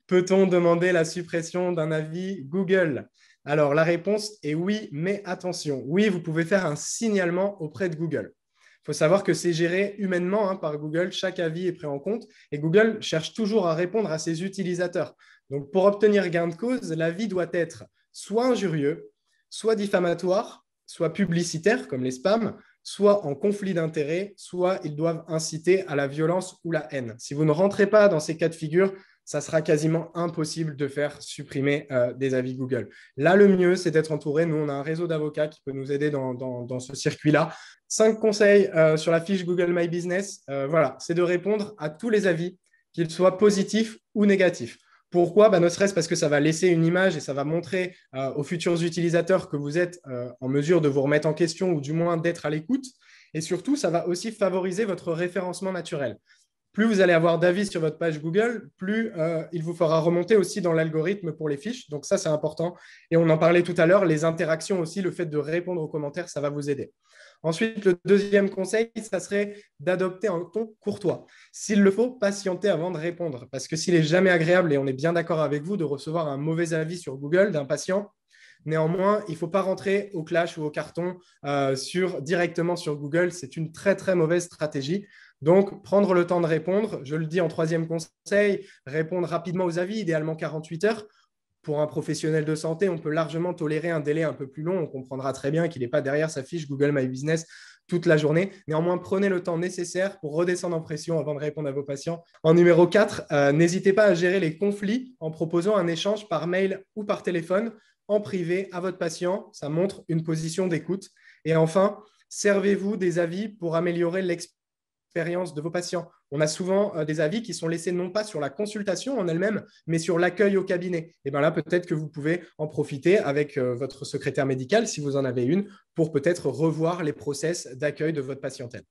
Peut-on demander la suppression d'un avis Google? Alors, la réponse est oui, mais attention. Oui, vous pouvez faire un signalement auprès de Google. Il faut savoir que c'est géré humainement par Google. Chaque avis est pris en compte et Google cherche toujours à répondre à ses utilisateurs. Donc, pour obtenir gain de cause, l'avis doit être soit injurieux, soit diffamatoire, soit publicitaire, comme les spams, soit en conflit d'intérêts, soit ils doivent inciter à la violence ou la haine. Si vous ne rentrez pas dans ces cas de figure, ça sera quasiment impossible de faire supprimer des avis Google. Là, le mieux, c'est d'être entouré. Nous, on a un réseau d'avocats qui peut nous aider dans ce circuit-là. 5 conseils sur la fiche Google My Business. Voilà, c'est de répondre à tous les avis, qu'ils soient positifs ou négatifs. Pourquoi? Ne serait-ce parce que ça va laisser une image et ça va montrer aux futurs utilisateurs que vous êtes en mesure de vous remettre en question ou du moins d'être à l'écoute. Et surtout, ça va aussi favoriser votre référencement naturel. Plus vous allez avoir d'avis sur votre page Google, plus il vous fera remonter aussi dans l'algorithme pour les fiches. Donc ça, c'est important. Et on en parlait tout à l'heure, les interactions aussi, le fait de répondre aux commentaires, ça va vous aider. Ensuite, le deuxième conseil, ça serait d'adopter un ton courtois. S'il le faut, patienter avant de répondre. Parce que s'il est jamais agréable, et on est bien d'accord avec vous, de recevoir un mauvais avis sur Google d'un patient, néanmoins, il ne faut pas rentrer au clash ou au carton directement sur Google. C'est une très, très mauvaise stratégie. Donc, prendre le temps de répondre, je le dis en troisième conseil, répondre rapidement aux avis, idéalement 48 heures. Pour un professionnel de santé, on peut largement tolérer un délai un peu plus long. On comprendra très bien qu'il n'est pas derrière sa fiche Google My Business toute la journée. Néanmoins, prenez le temps nécessaire pour redescendre en pression avant de répondre à vos patients. En numéro 4, n'hésitez pas à gérer les conflits en proposant un échange par mail ou par téléphone en privé à votre patient. Ça montre une position d'écoute. Et enfin, servez-vous des avis pour améliorer l'expérience de vos patients. On a souvent des avis qui sont laissés non pas sur la consultation en elle-même, mais sur l'accueil au cabinet. Et bien là, peut-être que vous pouvez en profiter avec votre secrétaire médical, si vous en avez une, pour peut-être revoir les process d'accueil de votre patientèle.